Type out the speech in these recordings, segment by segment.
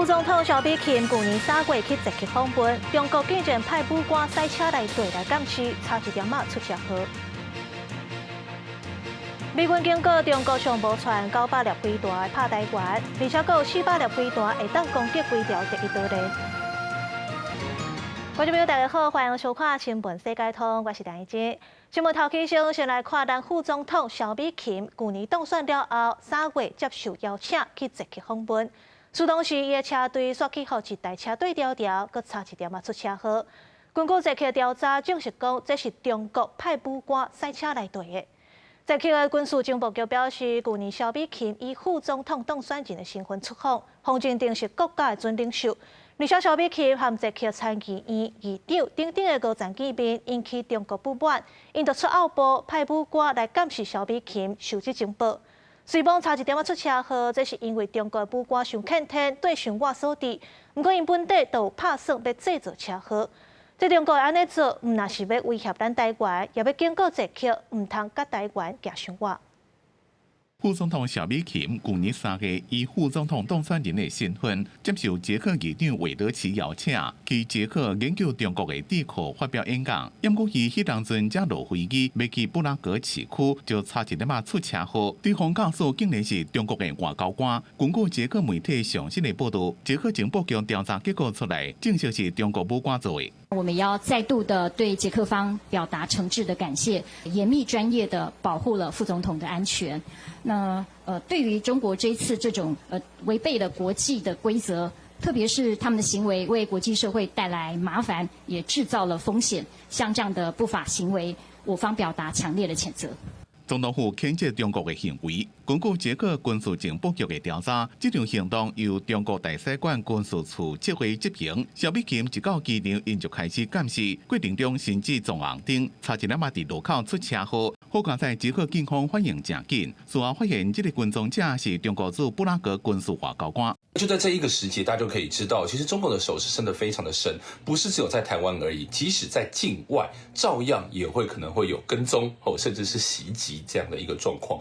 副总统萧美琴去年3月去捷克访问，中国竟然派武官赛车内队来监视，差一点出车祸。美军警告中国尚无传900粒飞弹拍台湾，而且还有400粒飞弹会当攻击规条第一岛链。观众朋友，大家好，欢迎收看《新闻世界通》，我是梁一杰。新闻头起先来看咱副总统萧美琴去年当选了后，3月接受邀请去捷克访问。苏当时，伊的车队煞去互一台车队调调，佮差一点出车祸。根据捷克调查，证实讲这是中国派武官赛车来队的。捷克的军事情报局表示，去年萧美琴以副总统当选人的身份出访，方针定是国家的准领袖。而且萧美琴和捷克参议院议长等等的高层见面，引起中国不满，因就出奥部派武官来监视萧美琴收集情报。虽讲差一点出车祸，这是因为中国武官上欠天对上我所致。不过因本地就有拍算要制造车祸。这中国安尼做，唔那是要威胁咱台湾，也要警告捷克唔通甲台湾行上我。副总统萧美琴去年3月以副总统当选人的身份，接受捷克议长韦德奇邀请，去捷克研究中国的地壳发表演讲。因过伊迄当阵才落飞机要去布拉格市区，就差一点出车祸。对方告诉竟然是中国的外交官。根据捷克媒体上新的报道，捷克情报局调查结果出来，证实是中国武官做的。我们要再度的对捷克方表达诚挚的感谢，严密专业的保护了副总统的安全。那对于中国这一次这种违背了国际的规则，特别是他们的行为为国际社会带来麻烦，也制造了风险，像这样的不法行为，我方表达强烈的谴责。总统府谴责中国的行为。根据捷克军事情报局的调查，这场行动由中国大使馆军事处指挥执行。萧美琴一到机场，因就开始监视，过程中甚至撞红灯，差一点伫路口出车祸。好在在捷克警方反应正紧，随后发现这个跟踪者是中国驻布拉格军事外交官。就在这一个时节，大家就可以知道，其实中国的手是伸得非常的深，不是只有在台湾而已，即使在境外，照样也会可能会有跟踪甚至是袭击这样的一个状况。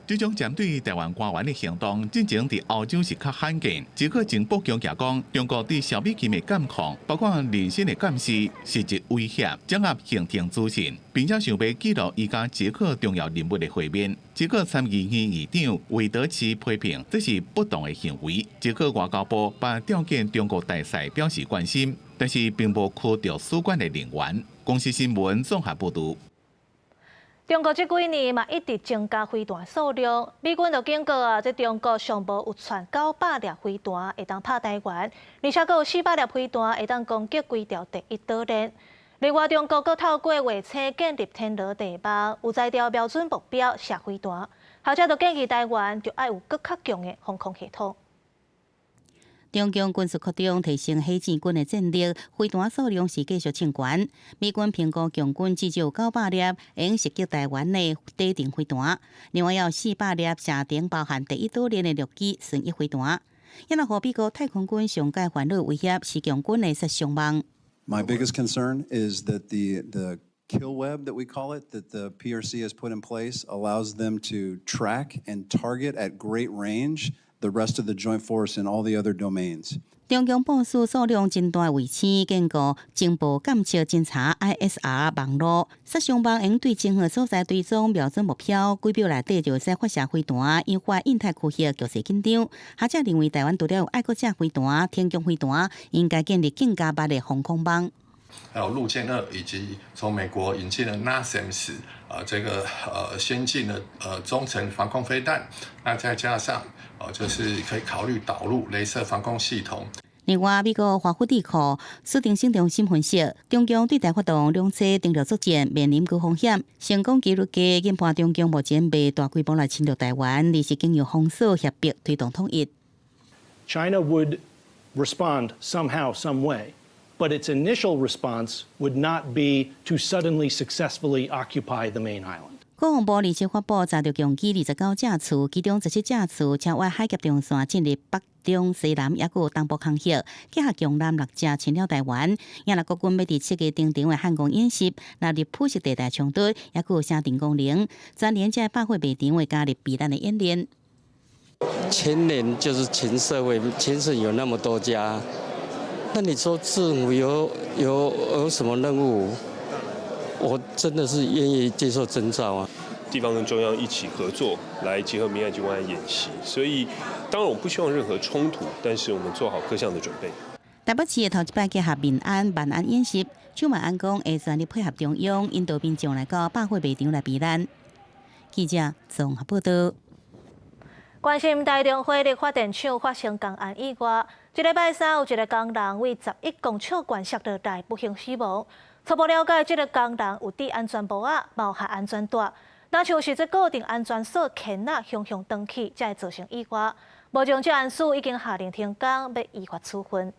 这种针对台湾官员的行动，进前在欧洲是较罕见。捷克情报局也讲，中国对萧美琴的监控，包括人身的监视，是一威胁，掌握行程资讯，并且想要记录伊甲捷克重要人物的会面。捷克参议院议长韦德奇批评这是不当的行为。捷克外交部把召见中国大使表示关心，但是并无驱逐使馆的人员。公司新闻综合报道。中国这几年嘛一直增加飞弹数量，美军就警告这中国尚无有传900粒飞弹会当拍台湾，而且还有400粒飞弹会当攻击规条第一岛链。另外，中国阁透过卫星建立天罗地网，有在朝标准目标射飞弹，后者就建议台湾就要有更较强的防空系统。中共军事扩张提升火箭军的战力，飞弹数量是继续增悬。美军评估共军至少900粒用袭击台湾的地定飞弹，另外有400粒射程包含第一岛链的陆基巡弋飞弹。也若互美国太空军上界烦恼威胁是共军的杀伤网。My biggest concern is that the kill web that we call it, that the PRC has put in place, allows them to track and target at great range the rest of the joint force in all the other domains. 中共部署数量真大卫星，建构情报监测侦查 ISR 网络，杀伤网应对任何所在追踪瞄准目标，几秒内底就使发射飞弹，引发印太区域局势紧张。学者认为，台湾除了有爱国者飞弹、天宫飞弹，应该建立更加密的防空网。还有陆舰2以及从美国引进的 NASAMS 这个先进的中程防空飞弹，那再加上就是可以考虑导入雷射防空系统。另外，美国华府智库苏定性中心分析，中共对台发动两次登陆作战，面临高风险。成功纪录低，研判中共目前未大规模来侵略台湾，而是经由封锁协迫推动统一。China would respond somehow, some way. But its initial response would not be to suddenly successfully occupy the main island. 国防部而且发布查到共机29架次，其中17架次超越海峡中线进入北中西南，也有东部空域，结合共南6架侵了台湾。也若国军要伫7月登场的汉光演习，纳入普什地带冲突，也有声定功能，全连这百会备场会加入避难的演练。前年就是前社会，前省有那么多家，那你说政府有什么任务？我真的是愿意接受征召啊。地方跟中央一起合作，来结合民安机关演习。所以，当然我们不希望任何冲突，但是我们做好各项的准备。台北市的头一摆结合民安、万安演习，邱万安讲会全力配合中央，引导民众来到百货卖场来避难。记者综合报道。关心台中火力发电厂发生公安意外，这礼拜三有一个工人为11公尺悬摔落台不幸死亡。初步了解，这个工人有戴安全帽啊，冒下安全带。若像是这固定安全锁牵啊向转去，才会造成意外。目前这案事已经下令停工，要依法处分。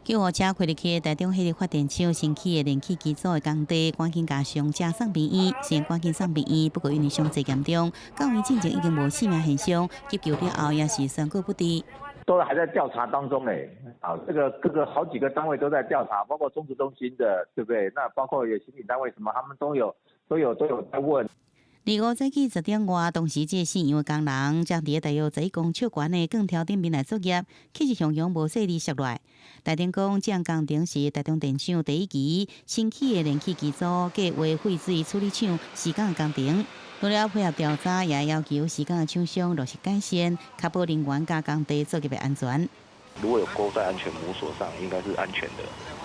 救护车开入去台中火力发电厂新起的燃气机组的工地，赶紧将伤者送病院，先赶紧送病院，不过因为伤势严重，到院进前已经无性命现象，急救了后也是宣告不治。都还在调查当中这个各个好几个单位都在调查，包括中职中心的，对不对？那包括有刑警单位什么，他们都有在问。25早起10点外，当时这现场的工人将伫大约11公尺悬的钢条顶面来作业，气势汹涌无细力摔落。台电讲，这项工程是台中电厂第1期新起的燃气机组计划废水处理厂施工的工程。为了配合调查，也要求施工的厂商落实改善，确保人员加工地作业的安全。如果有勾在安全母锁上，应该是安全的。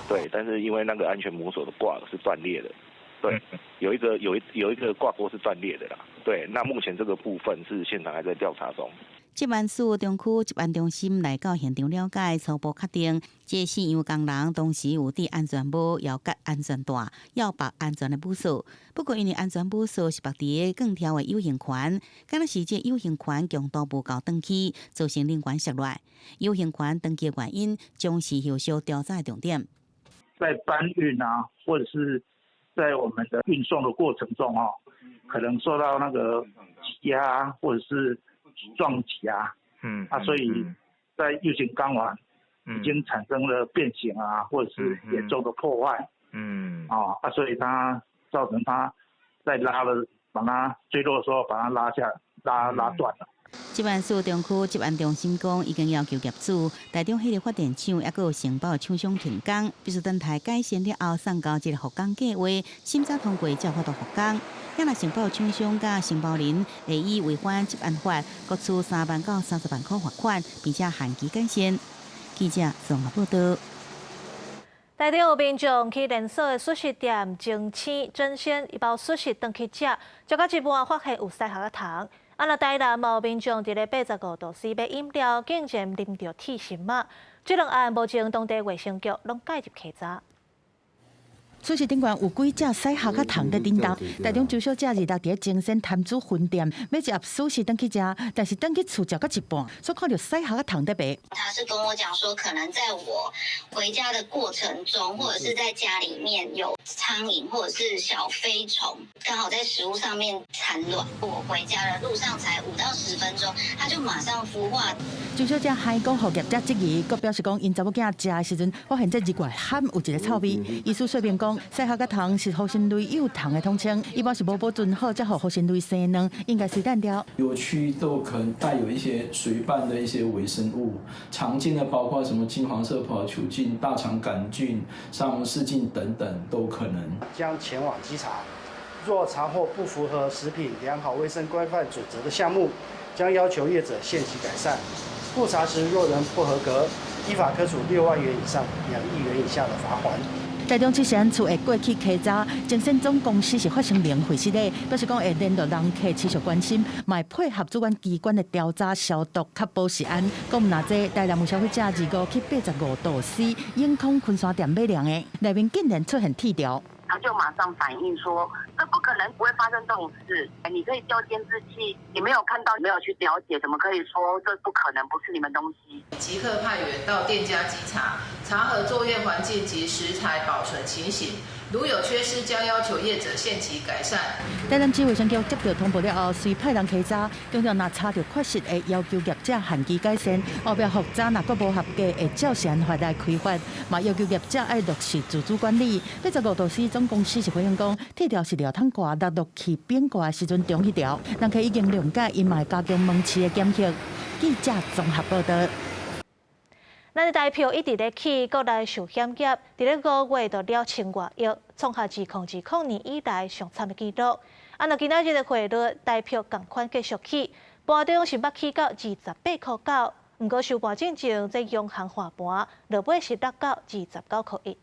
对，但是因为那个安全母锁的挂是断裂的。对，有一个挂钩是断裂的啦。对，那目前这个部分是现场还在调查中。接案署中区接案中心来到现场了解，初步确定，这现场工人当时有戴安全帽、要系安全带、要绑安全的母锁。不过因为安全母锁是绑伫个钢条的 U 型环，敢若是这 U 型环强度不够长期，造成人员摔落。U 型环长期的原因，将是后续调查的重点。在搬运啊，或者是在我们的运送的过程中可能受到那个挤压或者是撞击啊，所以在 U 型钢环已经产生了变形啊，或者是严重的破坏，所以它造成它在把它坠落的时候把它拉断了。接案署中区接案中心讲，已经要求业主、台中火力发电厂也有承包的厂商停工，必须等待改善了后送交一个复工计划，审查通过才法度复工。若承包厂商甲承包人会以违反接案法，各处3万到30万块罚款，并且限期改善。记者综合报道。台中有民众去连锁的素食店争鲜争鲜一包素食回去食，食到一半发现有西学糖。那台南某民众伫咧85度 C 杯饮料，竟然啉到铁心嘛！这两案目前当地卫生局拢介入稽查。素食顶悬有几只西虾甲糖在顶头，台中周小姐日落伫精神潭子分店要一盒素食回去食，但是回去厝食到一半，所看到西虾甲糖在白。他是跟我讲说，可能在我回家的过程中，或者是在家里面有苍蝇或者是小飞虫，刚好在食物上面产卵。我回家的路上才5到10分钟，它就马上孵化。周小姐还讲，互业者质疑，佮表示讲，因查某囝食的时阵，发现这肉外含有一个臭味。医师说明讲，西虾甲糖是福星类有糖的统称，一般是无保存好，才互福星类生卵，应该是淡掉。油区都可能带有一些水拌的一些微生物，常见的包括什么金黄色葡萄球菌、大肠杆菌、沙门氏菌等等都可能。将前往稽查，若查获不符合食品良好卫生规范准则的项目，将要求业者限期改善。复查时若仍不合格，依法科处6万元以上2亿元以下的罚款。台中市食安处会过去稽查，精神总公司是发生零毁失礼，表示讲会联络人客持续关心，嘛会配合主管机关的调查消毒，确保食安。讲唔那这台南有消费者25去85度 C 永康昆山店买凉的，内面竟然出现铁条。他就马上反映说，这不可能不会发生这种事。你可以调监视器，你没有看到，没有去了解，怎么可以说这不可能不是你们东西？即刻派员到店家稽查，查核作业环境及食材保存情形，如有缺失，将要求业者限期改善。台南市卫生局接到通报了后，随派人稽查，中央若查到缺失的，要求业者限期改善；后壁复查若阁无合格，会照常法来开罚。嘛要求业者爱落实自主管理。85都市总公司是回应讲，铁条是料桶挂落落去变挂的时阵中迄条，人客已经谅解，因嘛加强门市的检测。记者综合报道。咱的台票一直咧起，国内寿险业伫咧5月就了1000多亿，创下2020年以来上惨的纪录。按照今仔日的汇率，台票同款继续起，盘中是捌起到28块9，不过收盘之前，这央行换盘，落尾是落到29块1。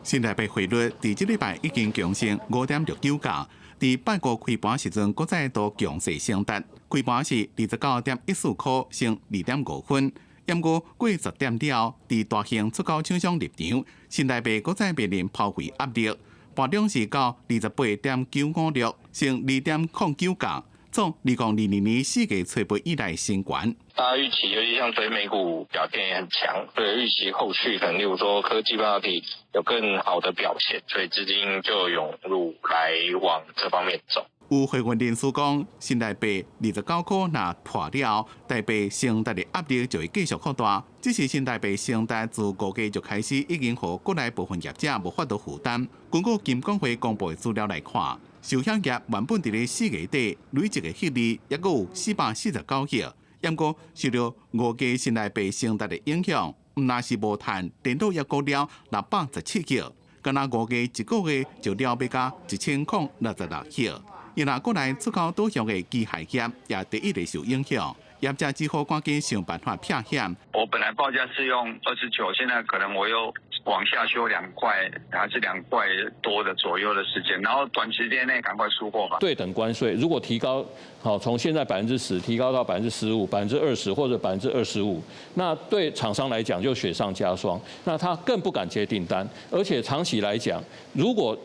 新台币汇率伫即礼拜已经强升5.69角，伫拜五开盘时阵，搁再度强势升达，开盘是29.14块，升2.5分。不过过10点了，伫大型出口厂商入场，新台币搁再面临抛回压力，盘中是到28.956，升2.09角，创2022年4月初八以来新高。大家预期，尤其像昨天美股表现也很强，所以预期后续可能，例如说科技半导体有更好的表现，所以资金就涌入来往这方面走。有会员人士讲，新台币29块若破了，台币升值的压力就会继续扩大。只是新台币升值自5月就开始，已经让国内部分业者无法度负担。根据金管会公布的资料来看，寿险业原本伫咧4月底累积的获利也有449亿，不过受到5月新台币升值的影响，毋但是无赚，连到也高了617亿，敢若5月一个月就了要加1066亿。因那国内出口导向的机械业也第一个受影响，业者只好赶紧想办法避险。我本来报价是用29，现在可能我又往下修2块，还是2块多的左右的时间，然后短时间内赶快出货吧。对等关税如果提高，好，从现在10%提高到15%、20%或者25%，那对厂商来讲就雪上加霜，那他更不敢接订单，而且长期来讲，如果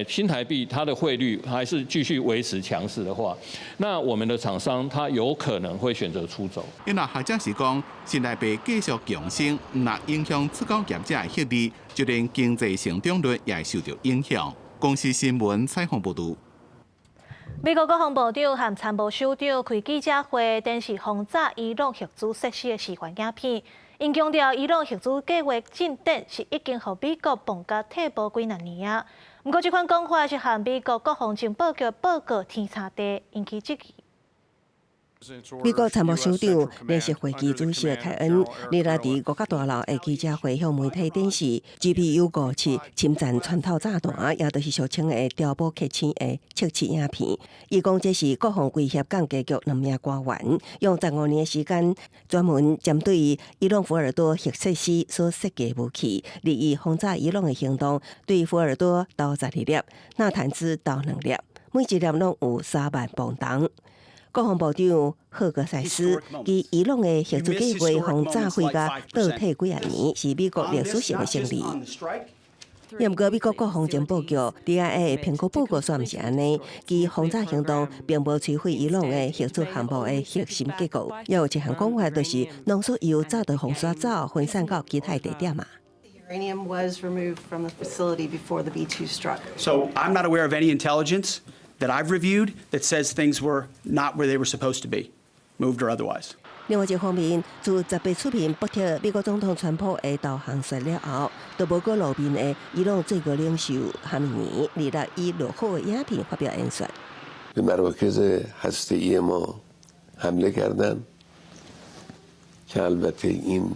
新台币它的汇率还是继续维持强势的话，那我们的厂商他有可能会选择出走。因那学者是讲，新台币继续强升，那影响出口业者的获利，就连经济成长率也会受到影响。公司新闻采访报道。美国国防部长和参谋首长开记者会，展示轰炸伊朗核子设施的示范影片。因强调，伊朗核子计划进展是已经和美国绑架退步几多年啊。不过，这款讲法是和美国国防情报局报告天差地，引起质疑。美国参谋首长联席会议主席凯恩，日来伫国家大楼的记者会向媒体展示 GPU-57侵占穿透炸弹，也就是俗称的碉堡客厅的测试影片。伊讲这是国防威胁港局2名官员用15年的时间，专门针对伊朗福尔多核设施所设计武器，利益轰炸伊朗的行动，对福尔多投12粒，纳坦兹投2粒，每一粒拢有3万磅重。国防部长赫格塞斯以伊朗的核子计划轰炸会甲倒退几啊年，是美国历史性的胜利。不过，美国国防情报局 DIA 的评估报告说毋是安尼，其轰炸行动并无摧毁伊朗的核子项目的核心结构。也有一项讲法，就是浓缩铀早就风刷走，分散到其他地点嘛。Uranium was removed from the facility before the B-2 struck. So I'm not aware of any intelligence that I've reviewed that says things were not where they were supposed to be, moved or otherwise. 另外一方面，自18出面驳斥美国总统川普的导航说了后，都无过露面的伊朗最高领袖哈米尼，日来以落后的影片发表演说。به مراکز هسته‌ای ما حمله کردند که البته این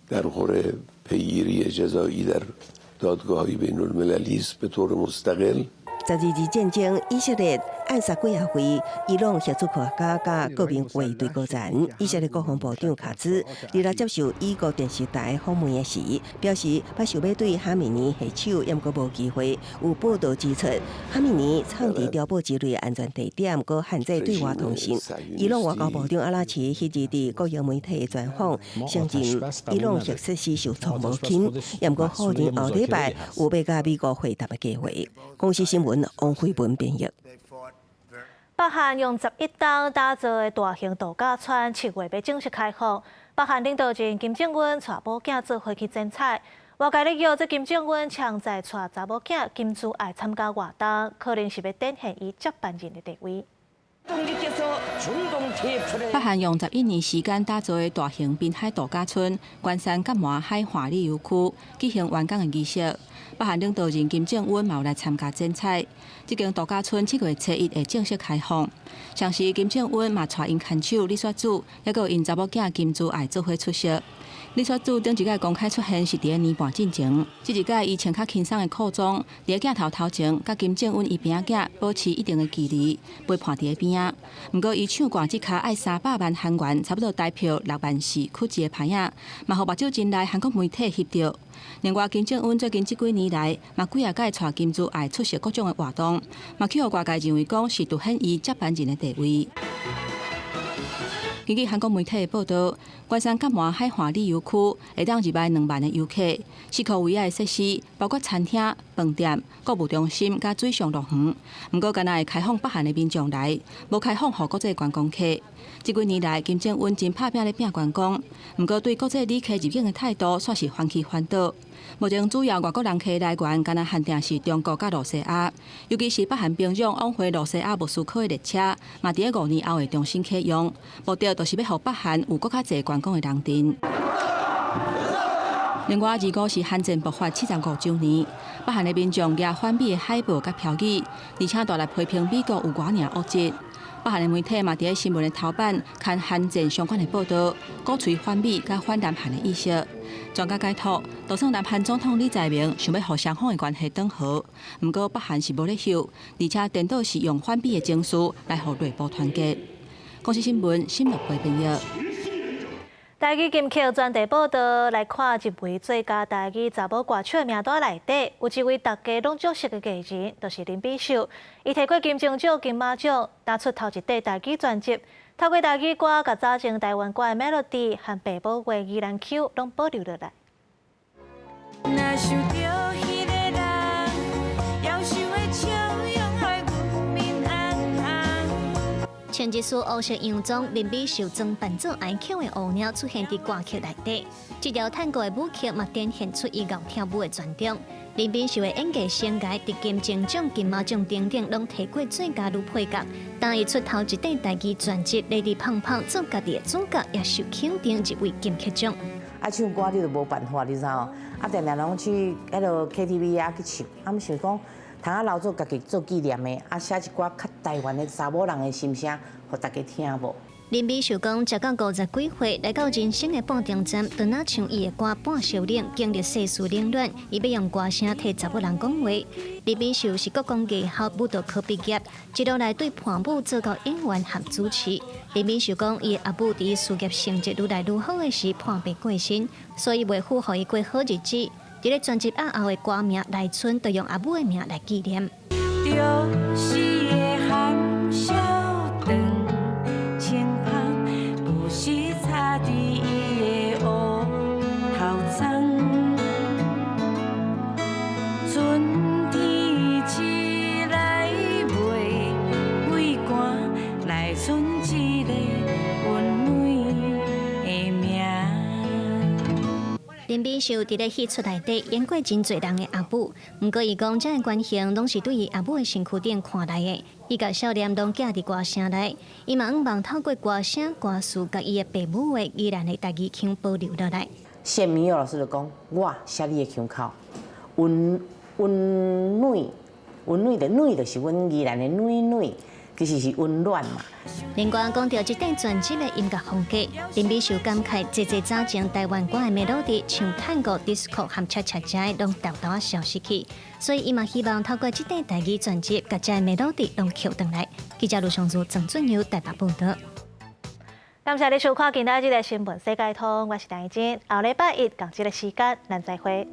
در خور پیگیری جزایی در دادگاه‌های بین‌المللی است به طور مستقل. 12日战争，以色列暗杀几啊回伊朗协助国家甲国民卫队高层。以色列国防部长卡兹日来接受伊国电视台访问的时，表示把想要对哈米尼下手，也过无机会。有报道指出，哈米尼藏伫碉堡之类安全地点，搁限制对外通信。伊朗外交部长阿拉奇迄日伫国营媒体专访，承认伊朗核设施受创无轻，也过后年后礼拜有要甲美国会谈的计划。公司新闻王慧文编译。北韩用11吨打造的大型度假村，7月要正式开放。北韩领导人金正恩带母囝做回去剪彩，外界咧叫这金正恩强在带查某囝金珠爱参加活动，可能是要展现伊接班人的地位。 北韩用11年时间打造的大型滨海度假村关山甲麻海华丽游区举行完工的仪式。北韩领导人金正恩嘛有来参加剪彩。这间度假村7月初1会正式开放。上时金正恩嘛带因牵手李雪主，还有因查某囝金珠爱做伙出席。 李雪主顶一届公开出现是伫个年半进前，这一届伊穿较轻松的裤装，伫个镜头前，甲金正恩伊边仔保持一定的距离，陪伴伫个边仔。不过伊唱歌即卡爱300万韩元，差不多代票6万4曲子的牌仔，嘛互目睭前来韩国媒体翕到。另外，金正恩最近这几年来，嘛几啊届带金珠爱出席各种的活动，嘛去互外界认为讲是凸显伊接班人的地位。 根据韩国媒体的报道，关山甲麻海华丽游区会当入来2万的游客，4个唯一的设施包括餐厅、饭店、购物中心甲水上乐园。不过，敢若会开放北韩的民众来，无开放予国际观光客。这几年来，金正恩真拍拼咧拼观光，不过对国际旅客入境的态度算是反其反倒。目前主要外国人客来源，敢若限定是中国甲罗西亚，尤其是北韩平壤往回罗西亚莫斯科的列车，嘛伫个5年后会重新启用，目的就是要互北韩有更较侪观光的人阵。另外，25是韩战爆发75周年，北韩的民众举反美的海报甲标语，而且大力批评美国有偌尔恶质。北韩的媒体嘛，伫个新闻的头版看韩战相关的报道，鼓吹反美甲反南韩的意识。专家解读，就算南韩总统李在明想要互双方的关系转好，不过北韩是无咧休，而且颠倒是用反美的情绪来互内部团结。公司新闻新闻部编译。台语金曲专题报道来看一位最佳台语查某歌曲的名单内底，有一位大家拢熟悉的艺人，就是林美秀。伊摕过金钟奖、金马奖，打出头一块台语专辑，透过台语歌，甲早前台湾歌的 melody 和爸母话宜兰腔拢保留落来。前一首欧式洋装，林美秀装扮做爱腔的乌鸟出现伫歌曲内底。这条探戈的舞曲嘛，展现出伊傲跳舞的专长。林美秀的演技生涯，伫金钟奖、金马奖等等，拢摕过最佳女配角。当伊出头一张台语专辑《Lady 胖胖》做家己的主角，也受肯定一位金曲奖。啊，唱歌你就无办法，你知道？啊，定定拢去迄落 KTV 啊去唱，啊，毋想讲。通啊留做家己做纪念的，啊写一寡较台湾的查某人的心声，互大家听无。林美秀讲，食到50几岁，来到人生的半中站，当啊唱伊的歌半小冷，经历世事冷暖，伊要用歌声替查某人讲话。林美秀是国光艺校舞蹈科毕业，一路来对伴舞做到演员和主持。林美秀讲，伊的阿母伫事业成绩愈来愈好的时破病过身，所以为符合伊过好日子。伫咧专辑后的歌名内村，就用阿母的名来纪念。就是的含笑长，轻芳有时插伫伊的乌头鬃。春天起来袂畏寒，内村一个温暖的名。林美秀伫咧戏出内底演过真侪人的阿母，毋过伊讲这个关系拢是对伊阿母的身躯顶看来的。伊甲少年拢寄伫歌声内，伊嘛希望透过歌声、歌词，甲伊的爸母话依然的台语腔保留落来。谢明友老师就讲，我写你的腔口，温暖的暖就是阮宜兰的暖。其实是温暖嘛。另外讲到这张专辑的音乐风格，林美秀感慨，这早前台湾歌的 melody 像探戈、disco 和恰恰恰拢豆豆消失去，所以伊嘛希望透过这张台语专辑，把这 melody 拢捡回来。记者卢尚如、郑俊佑台北报道。感谢你收看今仔日的新闻世界通，我是陈怡珍，下礼拜一同这个时间咱再会。